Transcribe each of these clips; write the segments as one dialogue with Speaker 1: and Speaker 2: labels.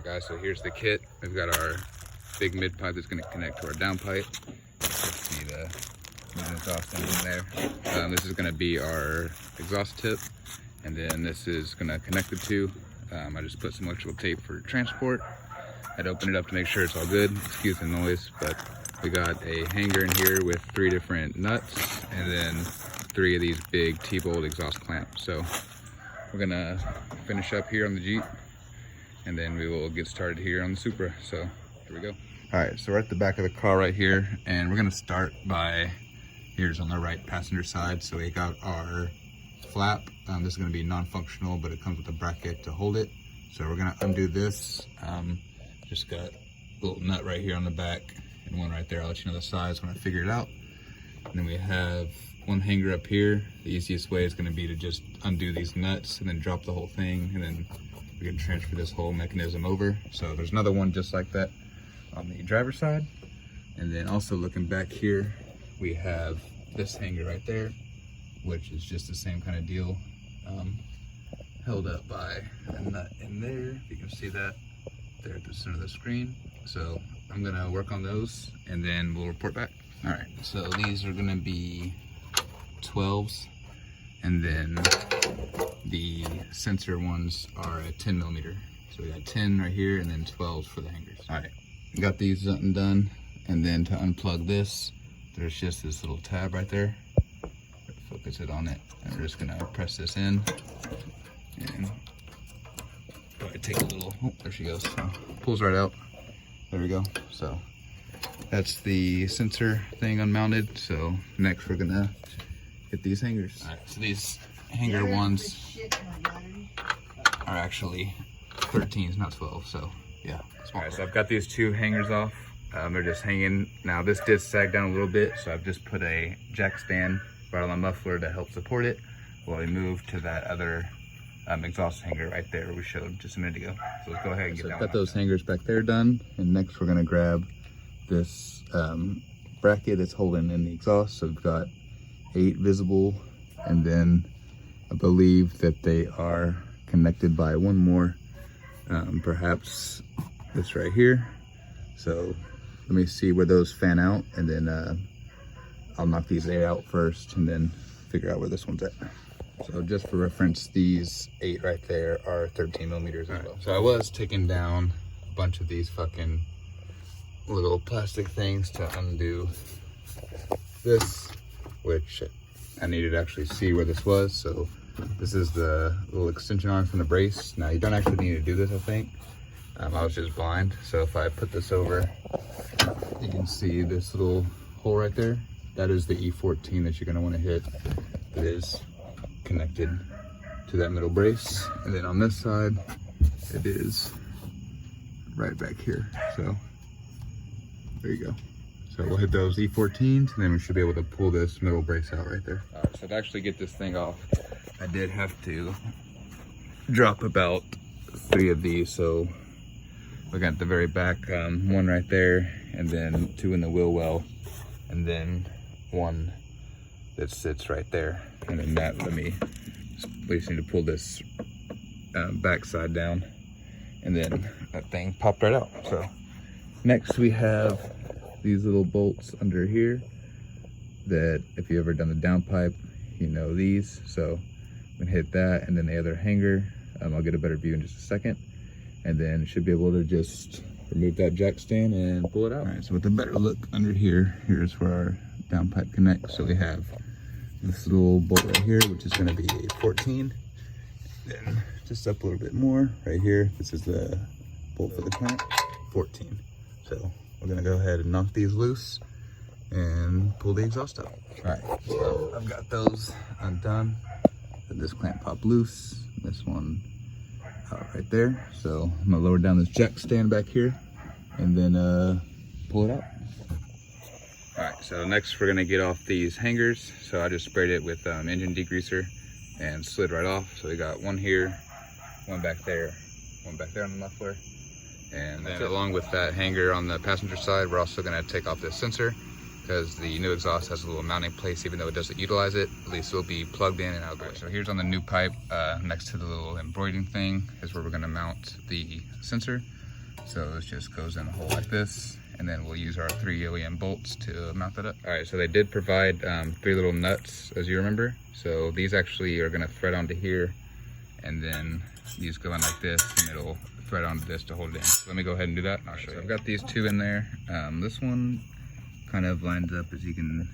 Speaker 1: Guys, so here's the kit. We've got our big mid pipe that's going to connect to our downpipe. See the exhaust in there. This is going to be our exhaust tip, and then this is going to connect the two. I just put some electrical tape for transport. I'd open it up to make sure it's all good. Excuse the noise, but we got a hanger in here with 3 different nuts, and then 3 of these big T-bolt exhaust clamps. So we're gonna finish up here on the Jeep, and then we will get started here on the Supra. So here we go. All right, so we're at the back of the car right here, and we're gonna start by, here's on the right passenger side. So we got our flap. This is gonna be non-functional, but it comes with a bracket to hold it. So we're gonna undo this. Just got a little nut right here on the back and one right there. I'll let you know the size when I figure it out. And then we have one hanger up here. The easiest way is gonna be to just undo these nuts and then drop the whole thing, and then we can transfer this whole mechanism over. So there's another one just like that on the driver's side. And then also looking back here, we have this hanger right there, which is just the same kind of deal, held up by a nut in there. If you can see that there at the center of the screen. So I'm gonna work on those and then we'll report back. All right, so these are gonna be 12s, and then the sensor ones are a 10 millimeter. So we got 10 right here and then 12s for the hangers. All right, got these undone, and then to unplug this, there's just this little tab right there. Focus it on it, and we're just gonna press this in, and probably take a little, oh, there she goes. So pulls right out. There we go. So that's the sensor thing unmounted. So next we're gonna get these hangers. All right, so these hanger ones are actually 13s, not 12. So yeah. All right, so I've got these 2 hangers off. They're just hanging. Now this did sag down a little bit, so I've just put a jack stand right on the muffler to help support it while we move to that other exhaust hanger right there we showed just a minute ago. So let's go ahead and get that. Got those hangers back there done, and next we're gonna grab this bracket that's holding in the exhaust. So we've got 8 visible, and then I believe that they are connected by one more, perhaps this right here. So let me see where those fan out, and then I'll knock these 8 out first and then figure out where this one's at. So just for reference, these 8 right there are 13 millimeters as well. So I was taking down a bunch of these fucking little plastic things to undo this, which I needed to actually see where this was. So this is the little extension arm from the brace. Now you don't actually need to do this, I think. I was just blind. So if I put this over, you can see this little hole right there. That is the E14 that you're gonna wanna hit. It is connected to that middle brace. And then on this side, it is right back here. So there you go. So we'll hit those E14s, and then we should be able to pull this middle brace out right there. All right, so to actually get this thing off, I did have to drop about 3 of these. So look at the very back, 1 right there, and then 2 in the wheel well, and then 1 that sits right there. And then that, we just need to pull this back side down, and then that thing popped right out. So next we have these little bolts under here that if you ever done the downpipe, you know these. So I'm gonna hit that, and then the other hanger. I'll get a better view in just a second, and then should be able to just remove that jack stand and pull it out. All right, so with a better look under here, here's where our downpipe connects. So we have this little bolt right here, which is going to be a 14. Then just up a little bit more right here, this is the bolt for the clamp, 14. So we're going to go ahead and knock these loose and pull the exhaust out. All right, so I've got those undone. This clamp popped loose, this one out right there. So I'm gonna lower down this jack stand back here and then pull it out. All right, so next we're gonna get off these hangers. So I just sprayed it with engine degreaser and slid right off. So we got 1 here, 1 back there, 1 back there on the muffler. And then along with that hanger on the passenger side, we're also gonna take off this sensor, because the new exhaust has a little mounting place. Even though it doesn't utilize it, at least it'll be plugged in and out. Right, so here's on the new pipe, next to the little embroidering thing is where we're gonna mount the sensor. So this just goes in a hole like this, and then we'll use our 3 OEM bolts to mount that up. All right, so they did provide 3 little nuts, as you remember. So these actually are gonna thread onto here, and then these go in like this, and it'll thread onto this to hold it in. So let me go ahead and do that, and I'll show you. I've got these 2 in there. This one kind of lines up, as you can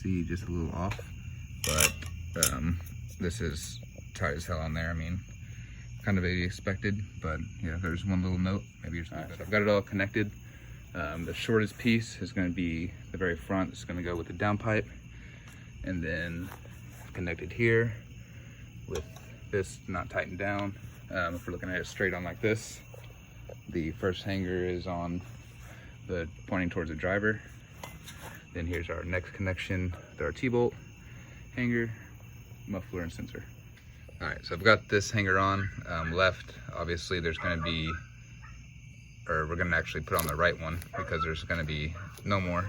Speaker 1: see, just a little off, but this is tight as hell on there. I mean, kind of expected, but yeah, there's one little note, maybe you're right, so I've got it all connected. The shortest piece is going to be the very front. It's going to go with the downpipe, and then connected here with this not tightened down. If we're looking at it straight on like this, the first hanger is on the pointing towards the driver. Then here's our next connection with our T-bolt, hanger, muffler, and sensor. All right, so I've got this hanger on left. Obviously there's going to be, or we're going to actually put on the right one because there's going to be no more.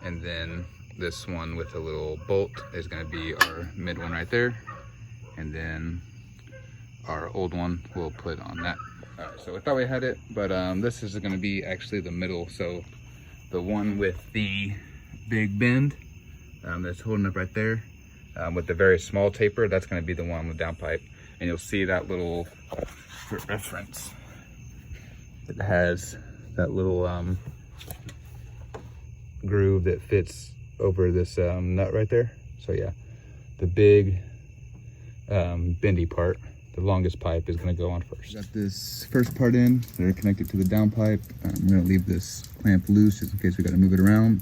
Speaker 1: And then this one with a little bolt is going to be our mid one right there. And then our old one we'll put on that. All right, so I thought we had it, but this is going to be actually the middle. So the one with the big bend that's holding up right there, with the very small taper, that's going to be the one with downpipe. And you'll see that little, for reference, it has that little groove that fits over this nut right there. So yeah, the big bendy part, the longest pipe, is going to go on first. Got this first part in, they're connected to the downpipe. I'm going to leave this clamp loose just in case we got to move it around.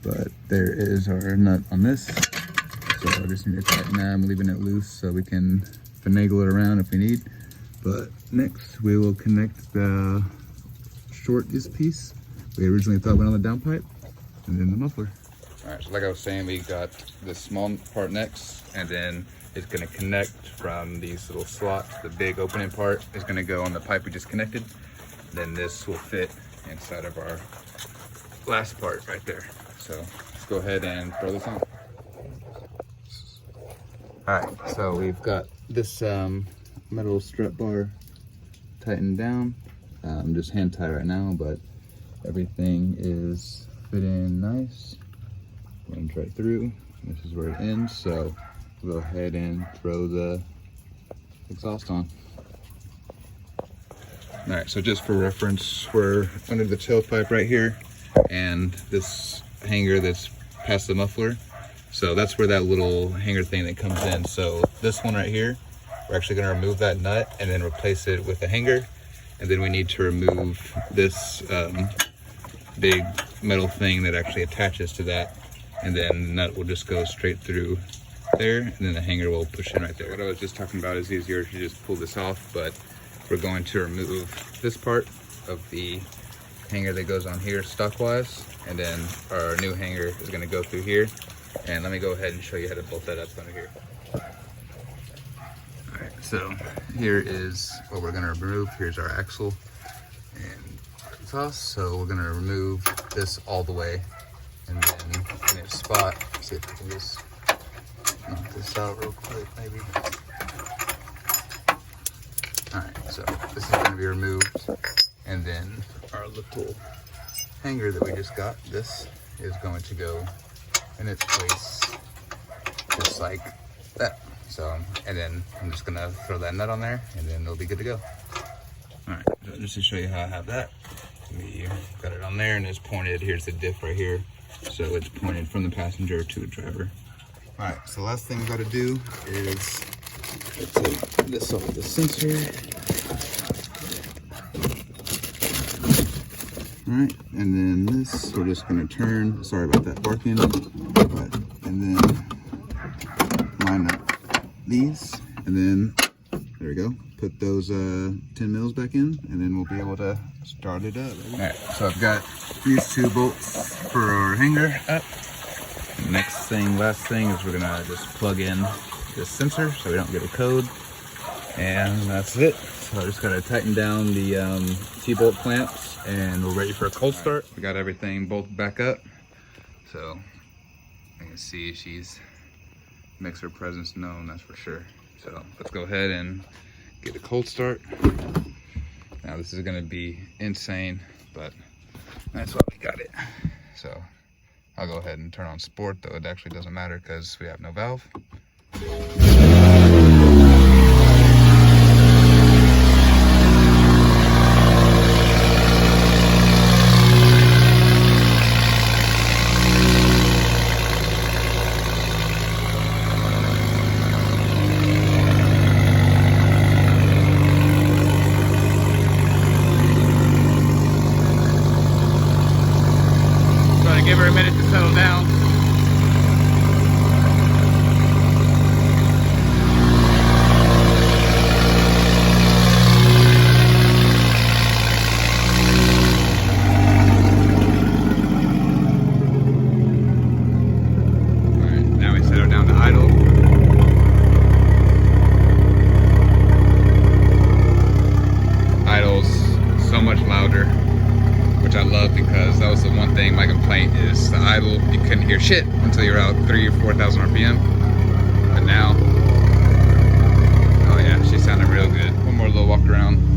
Speaker 1: But there is our nut on this. So I just need to tighten that. I'm leaving it loose so we can finagle it around if we need. But next we will connect the shortest piece we originally thought went on the downpipe, and then the muffler. All right, so like I was saying, we got this small part next, and then it's gonna connect from these little slots. The big opening part is gonna go on the pipe we just connected. Then this will fit inside of our last part right there. So let's go ahead and throw this on. All right, so we've got this metal strut bar tightened down. Just hand tight right now, but everything is fitting nice. Runs right through. This is where it ends, so we'll go ahead and throw the exhaust on. All right, so just for reference, we're under the tailpipe right here, and this hanger that's past the muffler. So that's where that little hanger thing that comes in. So this one right here, we're actually going to remove that nut and then replace it with a hanger. And then we need to remove this big metal thing that actually attaches to that. And then the nut will just go straight through there, and then the hanger will push in right there. What I was just talking about is easier to just pull this off, but we're going to remove this part of the hanger that goes on here stockwise, and then our new hanger is going to go through here. And let me go ahead and show you how to bolt that up under here. All right, so here is what we're going to remove. Here's our axle and exhaust. So we're going to remove this all the way, and then in its spot, see if we can just knock this out real quick, maybe. All right, so this is going to be removed, and then our little hanger that we just got, this is going to go in its place just like that. So, and then I'm just gonna throw that nut on there, and then it'll be good to go. All right, so just to show you how I have that, we got it on there, and it's pointed. Here's the diff right here, so it's pointed from the passenger to the driver. All right, so the last thing we got to do is take this off the sensor. All right, and then this, we're just gonna turn, sorry about that barking, and then line up these, and then, there we go, put those 10 mils back in, and then we'll be able to start it up. All right, so I've got these 2 bolts for our hanger up. Next thing, last thing, is we're gonna just plug in this sensor so we don't get a code, and that's it. So I just gotta tighten down the T-bolt clamps, and we're ready for a cold start. We got everything bolted back up, so you can see she's makes her presence known, that's for sure. So let's go ahead and get a cold start. Now this is gonna be insane, but that's why we got it. So I'll go ahead and turn on sport, though it actually doesn't matter because we have no valve. Give her a minute to settle down. Alright, now we set her down to idle. Idle's so much louder, which I love because that was the one thing, my complaint is the idle, you couldn't hear shit until you're out 3,000 or 4,000 RPM. But now, oh yeah, she sounded real good. One more little walk around.